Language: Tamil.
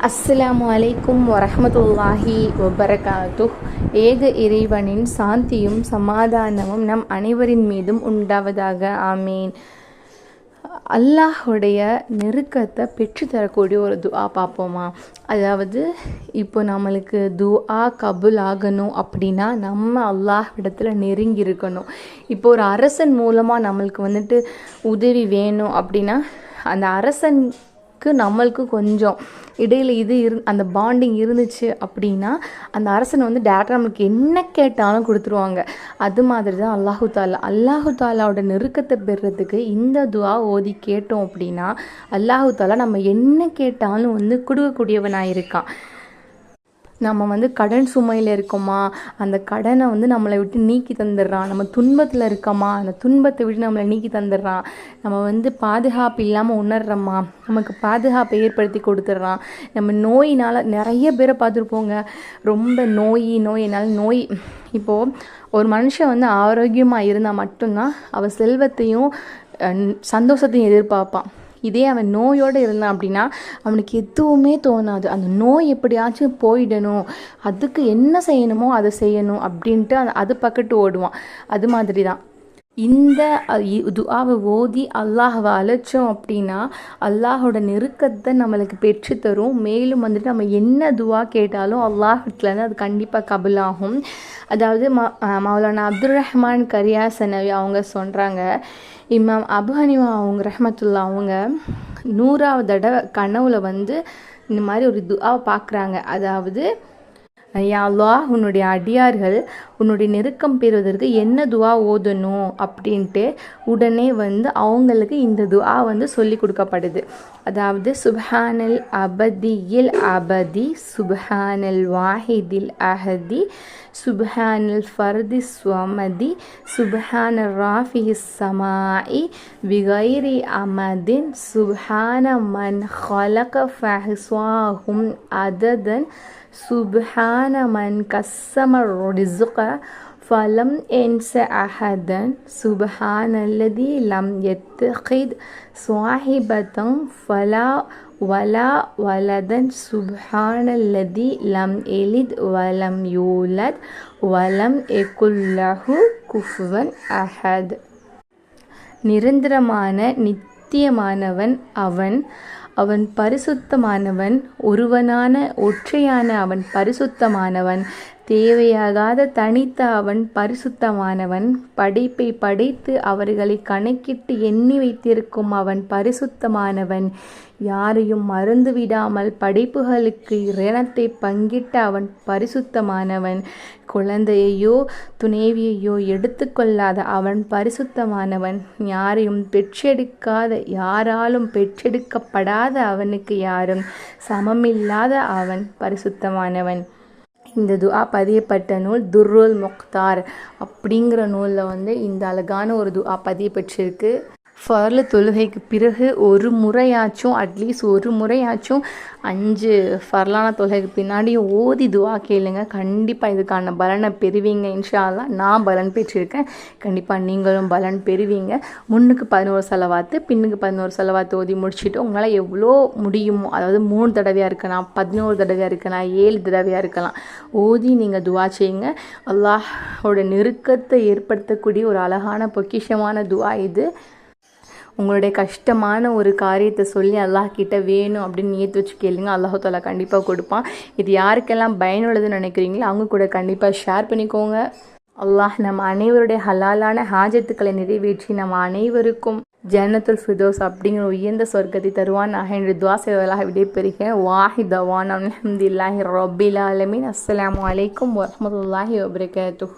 அஸ்ஸலாமு அலைக்கும் வரஹ்மத்துல்லாஹி வபரகாத்துஹ். ஏக இறைவனின் சாந்தியும் சமாதானமும் நம் அனைவரின் மீதும் உண்டாவதாக. ஆமீன். அல்லாஹுடைய நெருக்கத்தை பெற்றுத்தரக்கூடிய ஒரு துஆ பார்ப்போமா? அதாவது இப்போ நம்மளுக்கு துஆ கபுல் ஆகணும் அப்படின்னா நம்ம அல்லாஹ் இடத்துல நெருங்கி இருக்கணும். இப்போ ஒரு அரசன் மூலமாக நம்மளுக்கு உதவி வேணும் அப்படின்னா அந்த அரசனுக்கு நம்மளுக்கு கொஞ்சம் இடையில் அந்த பாண்டிங் இருந்துச்சு அப்படின்னா அந்த அரசன் டேரக்டாக நம்மளுக்கு என்ன கேட்டாலும் கொடுத்துருவாங்க. அது மாதிரி தான் அல்லாஹு தாலாவோட நெருக்கத்தை பெறுறதுக்கு இந்த துஆ ஓதி கேட்டோம் அப்படின்னா அல்லாஹு தாலா நம்ம என்ன கேட்டாலும் கொடுக்கக்கூடியவனாக இருக்கான். நம்ம கடன் சுமையில் இருக்கோமா, அந்த கடனை நம்மளை விட்டு நீக்கி தந்துடுறான். நம்ம துன்பத்தில் இருக்கோமா, அந்த துன்பத்தை விட்டு நம்மளை நீக்கி தந்துடுறான். நம்ம பாதுகாப்பு இல்லாமல் உணர்றோமா, நமக்கு பாதுகாப்பை ஏற்படுத்தி கொடுத்துட்றான். நம்ம நோயினால் நிறைய பேரை பார்த்துருப்போங்க, ரொம்ப நோய். இப்போது ஒரு மனுஷன் ஆரோக்கியமாக இருந்தால் மட்டும்தான் அவன் செல்வத்தையும் சந்தோஷத்தையும் எதிர்பார்ப்பான். இதே அவன் நோயோடு இருந்தான் அப்படின்னா அவனுக்கு எதுவுமே தோணாது. அந்த நோய் எப்படியாச்சும் போயிடணும், அதுக்கு என்ன செய்யணுமோ அதை செய்யணும் அப்படின்ட்டு அது பக்கத்து ஓடுவான். அது மாதிரி தான் இந்த துஆவை ஓதி அல்லாஹ்வை அழைச்சோம் அப்படின்னா அல்லாஹோட நெருக்கத்தை நம்மளுக்கு பெற்றுத்தரும். மேலும் நம்ம என்ன துஆ கேட்டாலும் அல்லாஹ்விட்லேருந்து அது கண்டிப்பாக கபுலாகும். அதாவது மௌலானா அப்துல் ரஹ்மான் கரியாசனவி அவங்க சொல்கிறாங்க, இமாம் அபு ஹனீஃபா அவங்க ரஹ்மத்துல்லா அவங்க 100வது தடவை கனவுல இந்த மாதிரி ஒரு துஆவை பார்க்குறாங்க. அதாவது, யா அல்லாஹ், உன்னுடைய அடியார்கள் உன்னுடைய நெருக்கம் பெறுவதற்கு என்ன துஆ ஓதணும் அப்படின்ட்டு உடனே அவங்களுக்கு இந்த துஆ சொல்லி கொடுக்கப்படுது. அதாவது, சுப்ஹானல் அபதியில் அபதி, சுப்ஹானல் வாஹிதில் அஹதி, சுப்ஹானல் ஃபர்தி ஸ்வமதி, சுப்ஹானல் ராஃபிஹிஸ் சமாஇ பிகைரி அமதின், சுப்ஹான மன் ஹலக ஃபஹ்ஸ்வாஹும் அததன், சுப்ஹான மன் கஸ்ஸம ரிஸ்க ஃபலம் என்ஸ அஹதன், சுப்ஹானல்லதி லம் யத்தகித் ஸ்வாஹிபதன் ஃபலா வலா வலதன், சுப்ஹானல்லதி லம் எலித் வலம் யூலத் வலம் எகுல்லஹு குஃபுவன் அஹத். நிரந்தரமான நித்தியமானவன் அவன் பரிசுத்தமானவன், ஒருவனான ஒற்றையான அவன் பரிசுத்தமானவன், தேவையாகாத தனித்த அவன் பரிசுத்தமானவன், படைப்பை படைத்து அவர்களை கணக்கிட்டு எண்ணி வைத்திருக்கும் அவன் பரிசுத்தமானவன், யாரையும் மறந்துவிடாமல் படைப்புகளுக்கு இரணத்தை பங்கிட்ட அவன் பரிசுத்தமானவன், குழந்தையையோ துணைவியையோ எடுத்துக்கொள்ளாத அவன் பரிசுத்தமானவன், யாரையும் பெற்றெடுக்காத யாராலும் பெற்றெடுக்கப்படாத அவனுக்கு யாரும் சமமில்லாத அவன் பரிசுத்தமானவன். இந்த துஆ பதியப்பட்ட நூல் துர்ருல் முக்தார் அப்படிங்கிற நூலில் இந்த அழகான ஒரு துஆ பதியப்பட்டிருக்கு. ஃபர்லு தொழுகைக்கு பிறகு அட்லீஸ்ட் ஒரு முறையாச்சும் 5 ஃபர்லான தொழுகைக்கு பின்னாடியும் ஓதி துஆ கேளுங்க. கண்டிப்பாக இதுக்கான பலனை பெறுவீங்க. இன்ஷா அல்லாஹ் நான் பலன் பெற்றிருக்கேன், கண்டிப்பாக நீங்களும் பலன் பெறுவீங்க. முன்னுக்கு 11 சலவாத்து, பின்னுக்கு 11 சலவாத்து ஓதி முடிச்சுட்டு உங்களால் எவ்வளோ முடியுமோ, அதாவது 3 தடவையாக இருக்கலாம், 11 தடவையாக இருக்கலாம், 7 தடவையாக இருக்கலாம், ஓதி நீங்கள் துஆ செய்யுங்க. அல்லாஹோட நெருக்கத்தை ஏற்படுத்தக்கூடிய ஒரு அழகான பொக்கிஷமான துஆ இது. உங்களுடைய கஷ்டமான ஒரு காரியத்தை சொல்லி அல்லாஹ் கிட்ட வேணும் அப்படின்னு நியத்து வச்சு கேளுங்க, அல்லாஹு தாலா கண்டிப்பாக கொடுப்பான். இது யாருக்கெல்லாம் பயனுள்ளதுன்னு நினைக்கிறீங்களோ அவங்க கூட கண்டிப்பாக ஷேர் பண்ணிக்கோங்க. அல்லாஹ் நம்ம அனைவருடைய ஹலாலான ஹாஜத்துக்களை நிறைவேற்றி நம்ம அனைவருக்கும் ஜன்னத்துல் ஃபிர்தௌஸ் அப்படிங்கிற உயர்ந்த சொர்க்கத்தை தருவான் என்று துஆ செய்வதாக விடைபெறுகிறேன். வாஹிதவான் அல்ஹம்துலில்லாஹி ரப்பில் ஆலமீன். அஸ்ஸலாமு அலைக்கும் வரஹ்மத்துல்லாஹி வபரகாத்துஹ்.